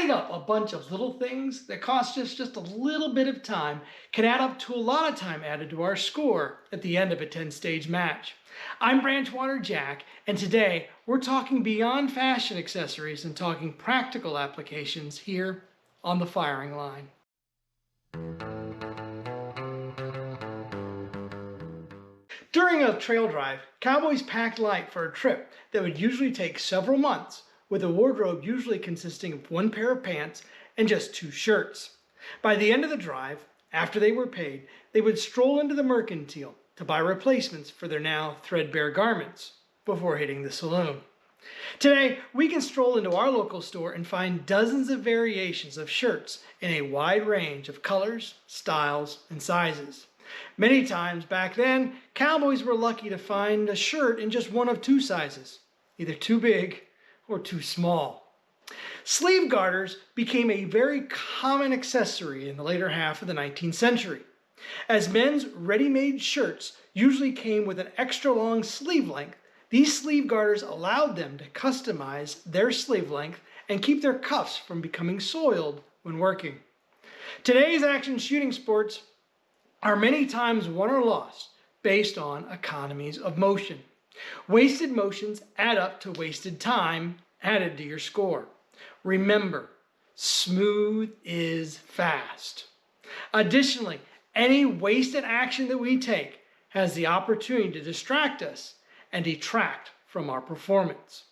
Adding up a bunch of little things that cost us just a little bit of time can add up to a lot of time added to our score at the end of a 10-stage match. I'm Branchwater Jack, and today we're talking beyond fashion accessories and talking practical applications here on the firing line. During a trail drive, cowboys packed light for a trip that would usually take several months, with a wardrobe usually consisting of one pair of pants and just 2 shirts. By the end of the drive, after they were paid, they would stroll into the mercantile to buy replacements for their now threadbare garments before hitting the saloon. Today, we can stroll into our local store and find dozens of variations of shirts in a wide range of colors, styles, and sizes. Many times back then, cowboys were lucky to find a shirt in just one of 2 sizes, either too big or too small. Sleeve garters became a very common accessory in the later half of the 19th century. As men's ready-made shirts usually came with an extra long sleeve length, these sleeve garters allowed them to customize their sleeve length and keep their cuffs from becoming soiled when working. Today's action shooting sports are many times won or lost based on economies of motion. Wasted motions add up to wasted time added to your score. Remember, smooth is fast. Additionally, any wasted action that we take has the opportunity to distract us and detract from our performance.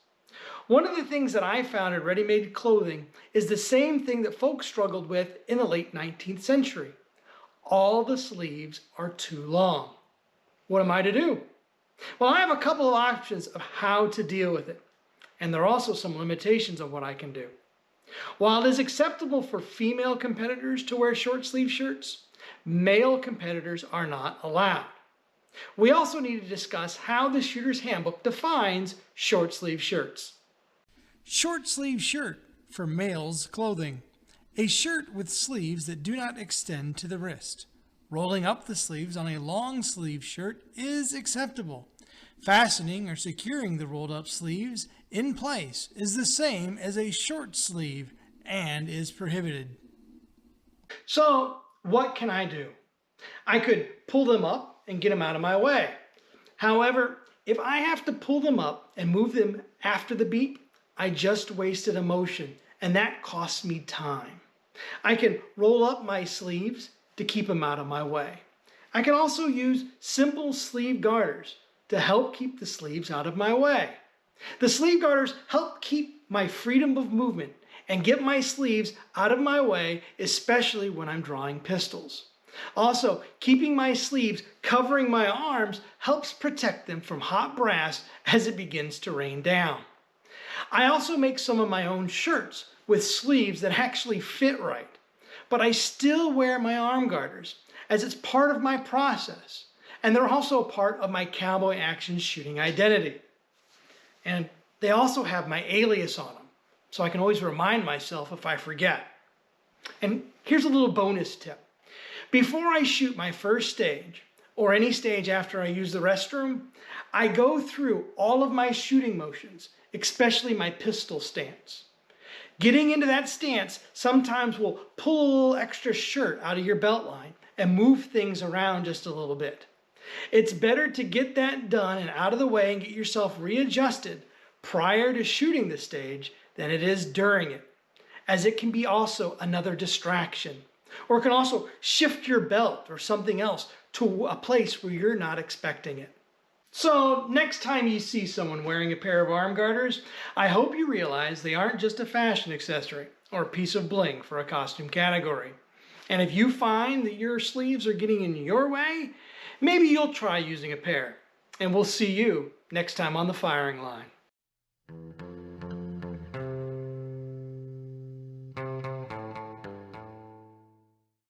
One of the things that I found in ready-made clothing is the same thing that folks struggled with in the late 19th century. All the sleeves are too long. What am I to do? Well, I have a couple of options of how to deal with it, and there are also some limitations on what I can do. While it is acceptable for female competitors to wear short sleeve shirts, male competitors are not allowed. We also need to discuss how the Shooter's Handbook defines short sleeve shirts. Short sleeve shirt for males' clothing. A shirt with sleeves that do not extend to the wrist. Rolling up the sleeves on a long sleeve shirt is acceptable. Fastening or securing the rolled up sleeves in place is the same as a short sleeve and is prohibited. So, what can I do? I could pull them up and get them out of my way. However, if I have to pull them up and move them after the beep, I just wasted a motion, and that costs me time. I can roll up my sleeves to keep them out of my way. I can also use simple sleeve garters to help keep the sleeves out of my way. The sleeve garters help keep my freedom of movement and get my sleeves out of my way, especially when I'm drawing pistols. Also, keeping my sleeves covering my arms helps protect them from hot brass as it begins to rain down. I also make some of my own shirts with sleeves that actually fit right, but I still wear my arm garters as it's part of my process, and they're also a part of my cowboy action shooting identity. And they also have my alias on them, so I can always remind myself if I forget. And here's a little bonus tip. Before I shoot my first stage, or any stage after I use the restroom, I go through all of my shooting motions, especially my pistol stance. Getting into that stance sometimes will pull a little extra shirt out of your belt line and move things around just a little bit. It's better to get that done and out of the way and get yourself readjusted prior to shooting the stage than it is during it, as it can be also another distraction, or it can also shift your belt or something else to a place where you're not expecting it. So next time you see someone wearing a pair of arm garters, I hope you realize they aren't just a fashion accessory or a piece of bling for a costume category. And if you find that your sleeves are getting in your way, maybe you'll try using a pair. And we'll see you next time on the firing line.